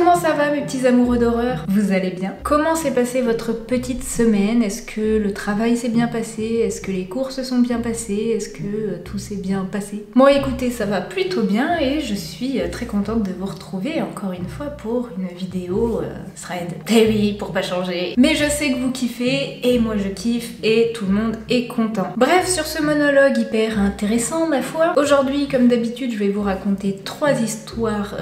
Comment ça va mes petits amoureux d'horreur? Vous allez bien? Comment s'est passée votre petite semaine? Est-ce que le travail s'est bien passé? Est-ce que les cours se sont bien passés? Est-ce que tout s'est bien passé? Bon écoutez, ça va plutôt bien et je suis très contente de vous retrouver encore une fois pour une vidéo thread. Eh oui, pour pas changer. Mais je sais que vous kiffez et moi je kiffe et tout le monde est content. Bref, sur ce monologue hyper intéressant ma foi, aujourd'hui comme d'habitude je vais vous raconter 3 histoires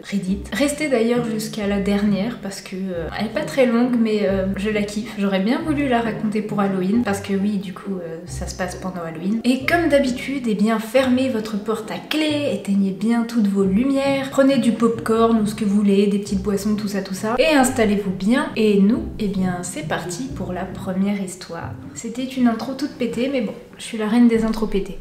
Reddit. Restez d'ailleurs jusqu'à la dernière parce que elle est pas très longue mais je la kiffe. J'aurais bien voulu la raconter pour Halloween parce que oui du coup ça se passe pendant Halloween. Et comme d'habitude, eh bien fermez votre porte à clé, éteignez bien toutes vos lumières, prenez du popcorn ou ce que vous voulez, des petites boissons, tout ça et installez-vous bien. Et nous, eh bien c'est parti pour la première histoire. C'était une intro toute pétée mais bon, je suis la reine des intros pétées.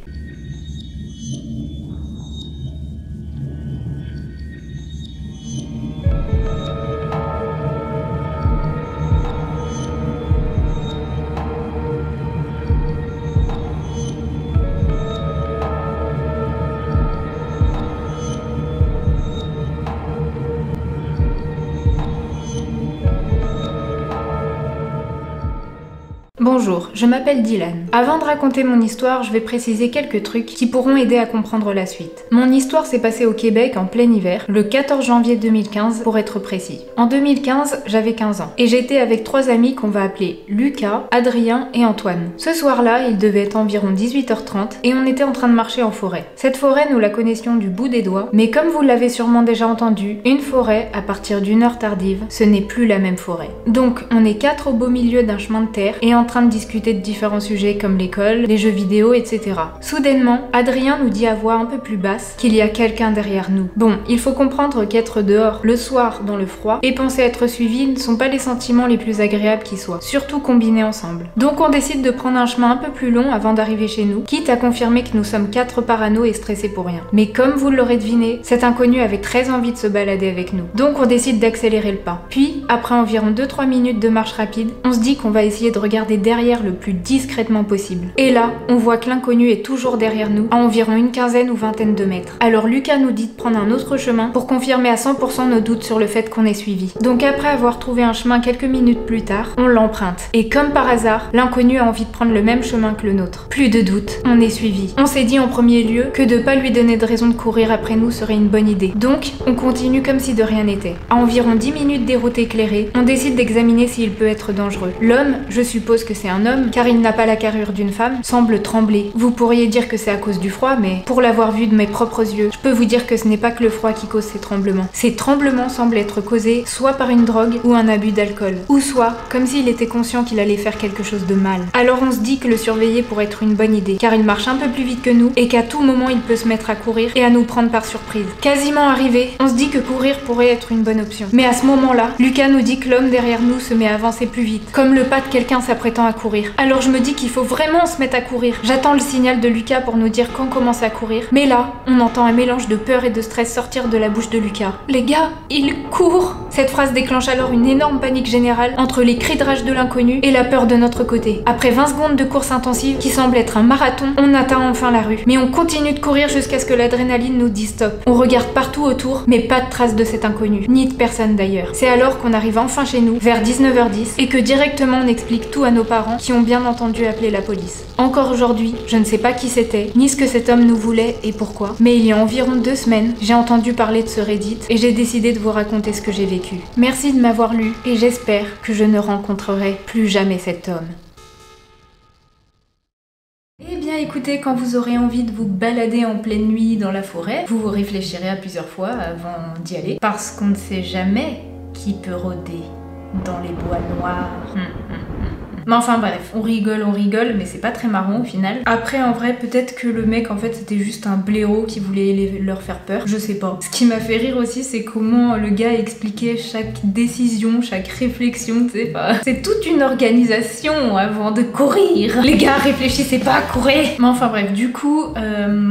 Bonjour, je m'appelle Dylan. Avant de raconter mon histoire, je vais préciser quelques trucs qui pourront aider à comprendre la suite. Mon histoire s'est passée au Québec en plein hiver, le 14 janvier 2015 pour être précis. En 2015, j'avais 15 ans et j'étais avec 3 amis qu'on va appeler Lucas, Adrien et Antoine. Ce soir-là, il devait être environ 18h30 et on était en train de marcher en forêt. Cette forêt, nous la connaissions du bout des doigts, mais comme vous l'avez sûrement déjà entendu, une forêt, à partir d'une heure tardive, ce n'est plus la même forêt. Donc, on est 4 au beau milieu d'un chemin de terre et en train de discuter de différents sujets comme l'école, les jeux vidéo, etc. Soudainement, Adrien nous dit à voix un peu plus basse qu'il y a quelqu'un derrière nous. Bon, il faut comprendre qu'être dehors le soir dans le froid et penser être suivi ne sont pas les sentiments les plus agréables qui soient, surtout combinés ensemble. Donc on décide de prendre un chemin un peu plus long avant d'arriver chez nous, quitte à confirmer que nous sommes 4 parano et stressés pour rien. Mais comme vous l'aurez deviné, cet inconnu avait très envie de se balader avec nous. Donc on décide d'accélérer le pas. Puis, après environ 2-3 minutes de marche rapide, on se dit qu'on va essayer de regarder derrière le plus discrètement possible. Et là, on voit que l'inconnu est toujours derrière nous, à environ une quinzaine ou vingtaine de mètres. Alors Lucas nous dit de prendre un autre chemin pour confirmer à 100% nos doutes sur le fait qu'on est suivi. Donc après avoir trouvé un chemin quelques minutes plus tard, on l'emprunte. Et comme par hasard, l'inconnu a envie de prendre le même chemin que le nôtre. Plus de doute, on est suivi. On s'est dit en premier lieu que de pas lui donner de raison de courir après nous serait une bonne idée. Donc, on continue comme si de rien n'était. À environ 10 minutes des routes éclairées, on décide d'examiner s'il peut être dangereux. L'homme, je suppose que c'est un homme, car il n'a pas la carrure d'une femme, semble trembler. Vous pourriez dire que c'est à cause du froid, mais pour l'avoir vu de mes propres yeux, je peux vous dire que ce n'est pas que le froid qui cause ces tremblements. Ces tremblements semblent être causés soit par une drogue ou un abus d'alcool, ou soit comme s'il était conscient qu'il allait faire quelque chose de mal. Alors on se dit que le surveiller pourrait être une bonne idée, car il marche un peu plus vite que nous et qu'à tout moment il peut se mettre à courir et à nous prendre par surprise. Quasiment arrivé, on se dit que courir pourrait être une bonne option. Mais à ce moment-là, Lucas nous dit que l'homme derrière nous se met à avancer plus vite, comme le pas de quelqu'un s'apprêtant à courir. Alors je me dis qu'il faut vraiment se mettre à courir. J'attends le signal de Lucas pour nous dire quand on commence à courir. Mais là, on entend un mélange de peur et de stress sortir de la bouche de Lucas. Les gars, il court! Cette phrase déclenche alors une énorme panique générale entre les cris de rage de l'inconnu et la peur de notre côté. Après 20 secondes de course intensive qui semble être un marathon, on atteint enfin la rue. Mais on continue de courir jusqu'à ce que l'adrénaline nous dise stop. On regarde partout autour, mais pas de traces de cet inconnu, ni de personne d'ailleurs. C'est alors qu'on arrive enfin chez nous, vers 19h10, et que directement on explique tout à nos parents qui ont bien entendu appeler la police. Encore aujourd'hui, je ne sais pas qui c'était, ni ce que cet homme nous voulait et pourquoi, mais il y a environ 2 semaines, j'ai entendu parler de ce Reddit et j'ai décidé de vous raconter ce que j'ai vécu. Merci de m'avoir lu et j'espère que je ne rencontrerai plus jamais cet homme. Eh bien écoutez, quand vous aurez envie de vous balader en pleine nuit dans la forêt, vous réfléchirez à plusieurs fois avant d'y aller, parce qu'on ne sait jamais qui peut rôder dans les bois noirs. Mais enfin bref, on rigole, mais c'est pas très marrant au final. Après en vrai, peut-être que le mec en fait c'était juste un blaireau qui voulait leur faire peur, je sais pas. Ce qui m'a fait rire aussi, c'est comment le gars expliquait chaque décision, chaque réflexion, tu sais pas. C'est toute une organisation avant de courir. Les gars, réfléchissez pas, courez. Mais enfin bref, du coup,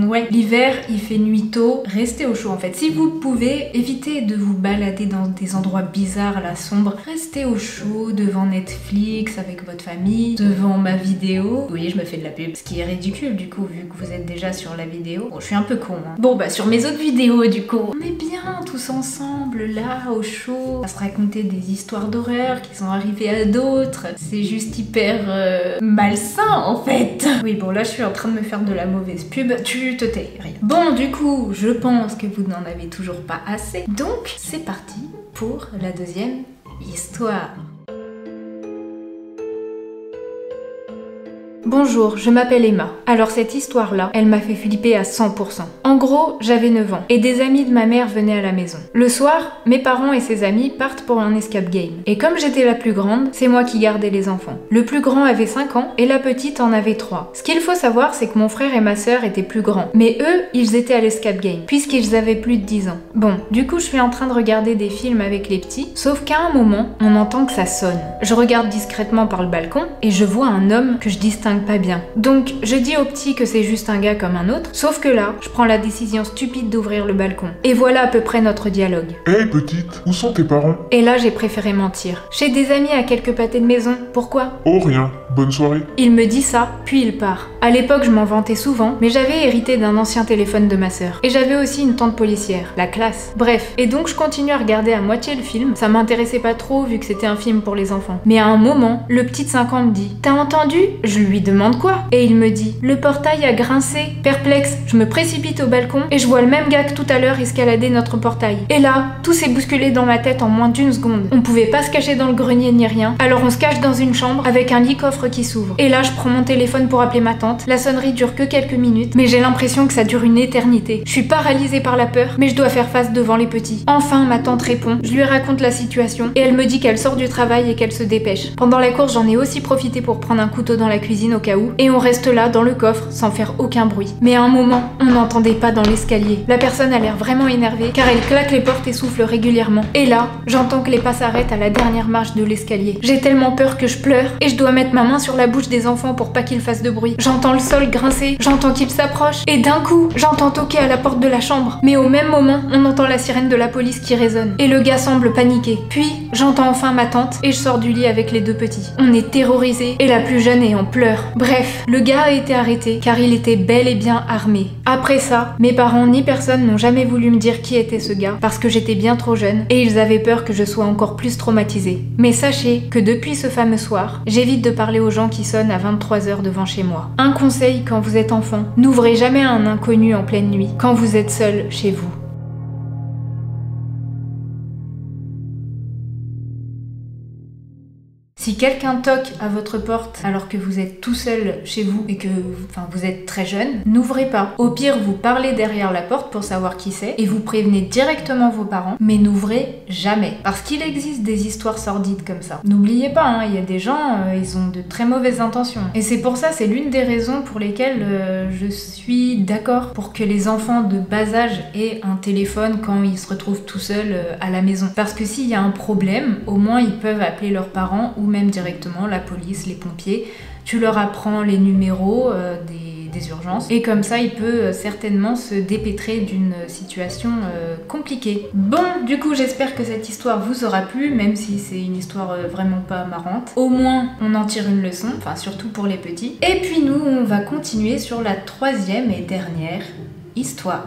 ouais, l'hiver il fait nuit tôt, restez au chaud en fait. Si vous pouvez, évitez de vous balader dans des endroits bizarres là, sombres. Restez au chaud devant Netflix avec votre votre famille devant ma vidéo. Vous voyez, je me fais de la pub, ce qui est ridicule du coup, vu que vous êtes déjà sur la vidéo. Bon, je suis un peu con, hein. Bon, bah sur mes autres vidéos du coup, on est bien tous ensemble, là, au chaud, à se raconter des histoires d'horreur qui sont arrivées à d'autres. C'est juste hyper malsain en fait. Oui, bon, là je suis en train de me faire de la mauvaise pub, tu te tais, rien. Bon, du coup, je pense que vous n'en avez toujours pas assez, donc c'est parti pour la deuxième histoire. Bonjour, je m'appelle Emma. Alors cette histoire-là, elle m'a fait flipper à 100%. En gros, j'avais 9 ans et des amis de ma mère venaient à la maison. Le soir, mes parents et ses amis partent pour un escape game. Et comme j'étais la plus grande, c'est moi qui gardais les enfants. Le plus grand avait 5 ans et la petite en avait 3. Ce qu'il faut savoir, c'est que mon frère et ma sœur étaient plus grands. Mais eux, ils étaient à l'escape game, puisqu'ils avaient plus de 10 ans. Bon, du coup, je suis en train de regarder des films avec les petits, sauf qu'à un moment, on entend que ça sonne. Je regarde discrètement par le balcon et je vois un homme que je distingue pas bien. Donc je dis au petit que c'est juste un gars comme un autre, sauf que là, je prends la décision stupide d'ouvrir le balcon. Et voilà à peu près notre dialogue. Hey petite, où sont tes parents? Et là j'ai préféré mentir. Chez des amis à quelques pâtés de maison. Pourquoi? Oh rien, bonne soirée. Il me dit ça, puis il part. À l'époque je m'en vantais souvent, mais j'avais hérité d'un ancien téléphone de ma sœur. Et j'avais aussi une tante policière, la classe. Bref, et donc je continue à regarder à moitié le film, ça m'intéressait pas trop vu que c'était un film pour les enfants. Mais à un moment, le petit de 5 ans me dit: T'as entendu? Je lui demande quoi? Et il me dit: Le portail a grincé. Perplexe, je me précipite au balcon et je vois le même gars que tout à l'heure escalader notre portail. Et là, tout s'est bousculé dans ma tête en moins d'1 seconde. On pouvait pas se cacher dans le grenier ni rien, alors on se cache dans une chambre avec un lit-coffre qui s'ouvre. Et là, je prends mon téléphone pour appeler ma tante. La sonnerie dure que quelques minutes, mais j'ai l'impression que ça dure une éternité. Je suis paralysée par la peur, mais je dois faire face devant les petits. Enfin, ma tante répond. Je lui raconte la situation et elle me dit qu'elle sort du travail et qu'elle se dépêche. Pendant la course, j'en ai aussi profité pour prendre un couteau dans la cuisine au cas où, et on reste là dans le coffre sans faire aucun bruit. Mais à un moment, on n'entendait pas dans l'escalier. La personne a l'air vraiment énervée car elle claque les portes et souffle régulièrement. Et là, j'entends que les pas s'arrêtent à la dernière marche de l'escalier. J'ai tellement peur que je pleure et je dois mettre ma main sur la bouche des enfants pour pas qu'ils fassent de bruit. J'entends le sol grincer, j'entends qu'ils s'approchent et d'un coup, j'entends toquer à la porte de la chambre. Mais au même moment, on entend la sirène de la police qui résonne et le gars semble paniquer. Puis, j'entends enfin ma tante et je sors du lit avec les 2 petits. On est terrorisés et la plus jeune est en pleurs. Bref, le gars a été arrêté car il était bel et bien armé. Après ça, mes parents ni personne n'ont jamais voulu me dire qui était ce gars parce que j'étais bien trop jeune et ils avaient peur que je sois encore plus traumatisée. Mais sachez que depuis ce fameux soir, j'évite de parler aux gens qui sonnent à 23h devant chez moi. Un conseil quand vous êtes enfant, n'ouvrez jamais à un inconnu en pleine nuit quand vous êtes seul chez vous. Si quelqu'un toque à votre porte alors que vous êtes tout seul chez vous et que vous êtes très jeune, n'ouvrez pas. Au pire, vous parlez derrière la porte pour savoir qui c'est et vous prévenez directement vos parents, mais n'ouvrez jamais. Parce qu'il existe des histoires sordides comme ça. N'oubliez pas, hein, il y a des gens, ils ont de très mauvaises intentions. Et c'est pour ça, c'est l'une des raisons pour lesquelles je suis d'accord pour que les enfants de bas âge aient un téléphone quand ils se retrouvent tout seuls à la maison. Parce que s'il y a un problème, au moins ils peuvent appeler leurs parents ou même directement la police, les pompiers. Tu leur apprends les numéros des urgences et comme ça il peut certainement se dépêtrer d'une situation compliquée. Bon, du coup j'espère que cette histoire vous aura plu, même si c'est une histoire vraiment pas marrante. Au moins on en tire une leçon, enfin surtout pour les petits. Et puis nous on va continuer sur la 3e et dernière histoire.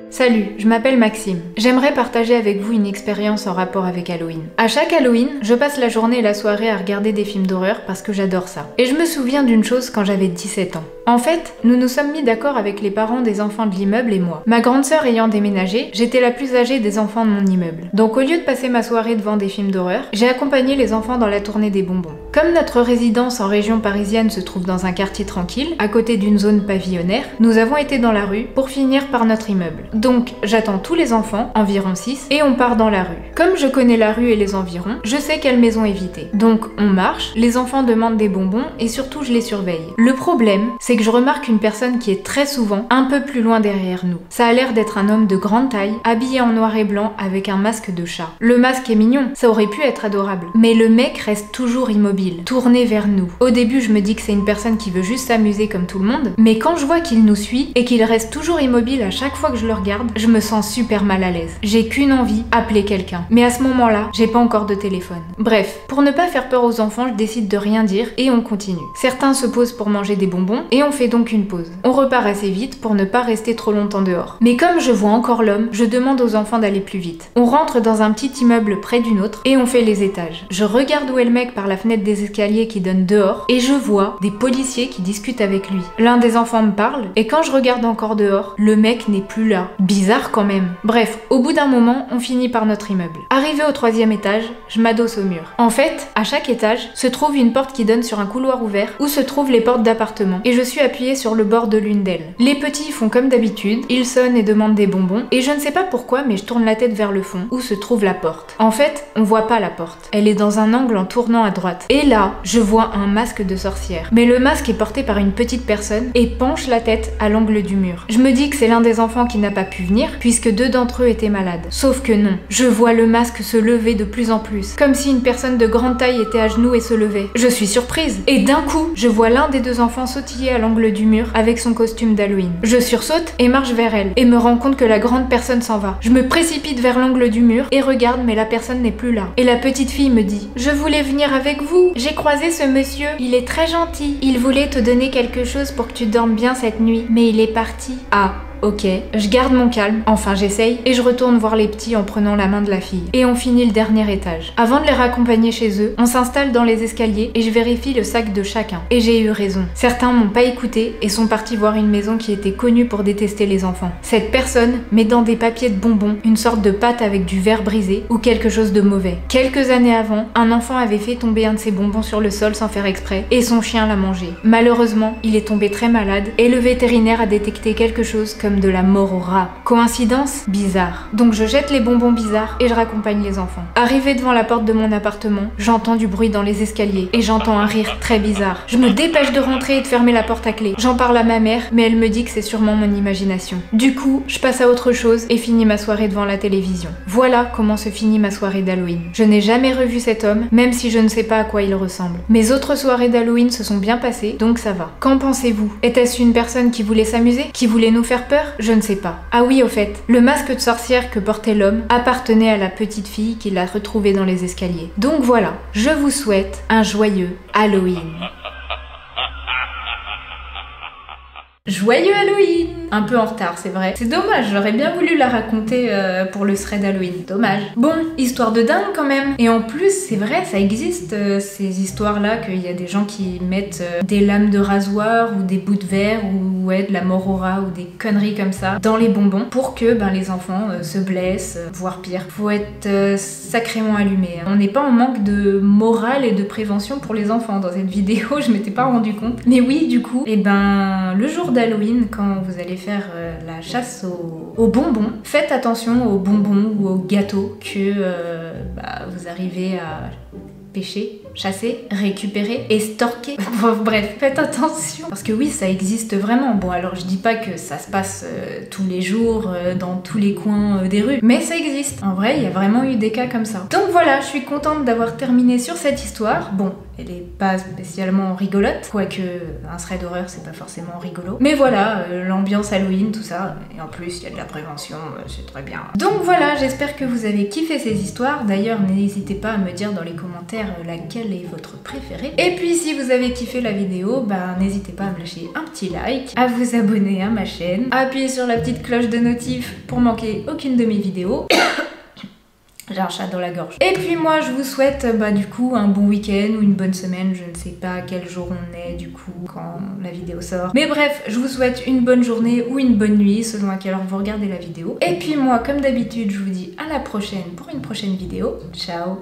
Salut, je m'appelle Maxime. J'aimerais partager avec vous une expérience en rapport avec Halloween. À chaque Halloween, je passe la journée et la soirée à regarder des films d'horreur parce que j'adore ça. Et je me souviens d'une chose quand j'avais 17 ans. En fait, nous nous sommes mis d'accord avec les parents des enfants de l'immeuble et moi. Ma grande sœur ayant déménagé, j'étais la plus âgée des enfants de mon immeuble. Donc au lieu de passer ma soirée devant des films d'horreur, j'ai accompagné les enfants dans la tournée des bonbons. Comme notre résidence en région parisienne se trouve dans un quartier tranquille, à côté d'une zone pavillonnaire, nous avons été dans la rue pour finir par notre immeuble. Donc j'attends tous les enfants, environ 6, et on part dans la rue. Comme je connais la rue et les environs, je sais quelle maison éviter. Donc on marche, les enfants demandent des bonbons et surtout je les surveille. Le problème, c'est c'est que je remarque une personne qui est très souvent un peu plus loin derrière nous. Ça a l'air d'être un homme de grande taille, habillé en noir et blanc avec un masque de chat. Le masque est mignon, ça aurait pu être adorable. Mais le mec reste toujours immobile, tourné vers nous. Au début, je me dis que c'est une personne qui veut juste s'amuser comme tout le monde, mais quand je vois qu'il nous suit et qu'il reste toujours immobile à chaque fois que je le regarde, je me sens super mal à l'aise. J'ai qu'une envie, appeler quelqu'un. Mais à ce moment-là, j'ai pas encore de téléphone. Bref, pour ne pas faire peur aux enfants, je décide de rien dire et on continue. Certains se posent pour manger des bonbons et on fait donc une pause. On repart assez vite pour ne pas rester trop longtemps dehors. Mais comme je vois encore l'homme, je demande aux enfants d'aller plus vite. On rentre dans un petit immeuble près du nôtre et on fait les étages. Je regarde où est le mec par la fenêtre des escaliers qui donne dehors et je vois des policiers qui discutent avec lui. L'un des enfants me parle et quand je regarde encore dehors, le mec n'est plus là. Bizarre quand même. Bref, au bout d'un moment, on finit par notre immeuble. Arrivé au 3e étage, je m'adosse au mur. En fait, à chaque étage se trouve une porte qui donne sur un couloir ouvert où se trouvent les portes d'appartements et je suis appuyée sur le bord de l'une d'elles. Les petits font comme d'habitude, ils sonnent et demandent des bonbons et je ne sais pas pourquoi mais je tourne la tête vers le fond où se trouve la porte. En fait, on voit pas la porte. Elle est dans un angle en tournant à droite. Et là, je vois un masque de sorcière. Mais le masque est porté par une petite personne et penche la tête à l'angle du mur. Je me dis que c'est l'un des enfants qui n'a pas pu venir puisque 2 d'entre eux étaient malades. Sauf que non. Je vois le masque se lever de plus en plus, comme si une personne de grande taille était à genoux et se levait. Je suis surprise. Et d'un coup, je vois l'un des 2 enfants sautiller à l'angle du mur avec son costume d'Halloween. Je sursaute et marche vers elle et me rends compte que la grande personne s'en va. Je me précipite vers l'angle du mur et regarde mais la personne n'est plus là. Et la petite fille me dit « Je voulais venir avec vous. J'ai croisé ce monsieur. Il est très gentil. Il voulait te donner quelque chose pour que tu dormes bien cette nuit, mais il est parti. » Ah. Ok, je garde mon calme, enfin j'essaye, et je retourne voir les petits en prenant la main de la fille. Et on finit le dernier étage. Avant de les raccompagner chez eux, on s'installe dans les escaliers et je vérifie le sac de chacun. Et j'ai eu raison. Certains m'ont pas écouté et sont partis voir une maison qui était connue pour détester les enfants. Cette personne met dans des papiers de bonbons une sorte de pâte avec du verre brisé ou quelque chose de mauvais. Quelques années avant, un enfant avait fait tomber un de ses bonbons sur le sol sans faire exprès et son chien l'a mangé. Malheureusement, il est tombé très malade et le vétérinaire a détecté quelque chose comme de la mort au rat. Coïncidence? Bizarre. Donc je jette les bonbons bizarres et je raccompagne les enfants. Arrivé devant la porte de mon appartement, j'entends du bruit dans les escaliers et j'entends un rire très bizarre. Je me dépêche de rentrer et de fermer la porte à clé. J'en parle à ma mère, mais elle me dit que c'est sûrement mon imagination. Du coup, je passe à autre chose et finis ma soirée devant la télévision. Voilà comment se finit ma soirée d'Halloween. Je n'ai jamais revu cet homme, même si je ne sais pas à quoi il ressemble. Mes autres soirées d'Halloween se sont bien passées, donc ça va. Qu'en pensez-vous? Était-ce une personne qui voulait s'amuser? Qui voulait nous faire peur? Je ne sais pas. Ah oui, au fait, le masque de sorcière que portait l'homme appartenait à la petite fille qui l'a retrouvé dans les escaliers. Donc voilà, je vous souhaite un joyeux Halloween. Joyeux Halloween! Un peu en retard, c'est vrai. C'est dommage, j'aurais bien voulu la raconter pour le thread Halloween. Dommage. Bon, histoire de dingue quand même. Et en plus, c'est vrai, ça existe ces histoires-là, qu'il y a des gens qui mettent des lames de rasoir ou des bouts de verre ou ouais, de la mort au rat ou des conneries comme ça dans les bonbons pour que les enfants se blessent, voire pire. Faut être sacrément allumé. On n'est pas en manque de morale et de prévention pour les enfants dans cette vidéo, je m'étais pas rendu compte. Mais oui, du coup, le jour d'Halloween, quand vous allez faire la chasse aux bonbons, faites attention aux bonbons ou aux gâteaux que vous arrivez à pêcher, chasser, récupérer et stalker. Bref, faites attention. Parce que oui, ça existe vraiment. Bon, alors je dis pas que ça se passe tous les jours, dans tous les coins des rues, mais ça existe. En vrai, il y a vraiment eu des cas comme ça. Donc voilà, je suis contente d'avoir terminé sur cette histoire. Bon, elle est pas spécialement rigolote, quoique un thread d'horreur c'est pas forcément rigolo. Mais voilà, l'ambiance Halloween, tout ça, et en plus il y a de la prévention, c'est très bien. Donc voilà, j'espère que vous avez kiffé ces histoires. D'ailleurs, n'hésitez pas à me dire dans les commentaires laquelle est votre préférée. Et puis si vous avez kiffé la vidéo, n'hésitez pas à me lâcher un petit like, à vous abonner à ma chaîne, à appuyer sur la petite cloche de notif pour manquer aucune de mes vidéos. J'ai un chat dans la gorge. Et puis moi je vous souhaite du coup un bon week-end ou une bonne semaine, je ne sais pas quel jour on est du coup quand la vidéo sort. Mais bref, je vous souhaite une bonne journée ou une bonne nuit selon à quelle heure vous regardez la vidéo. Et puis moi comme d'habitude je vous dis à la prochaine pour une prochaine vidéo. Ciao.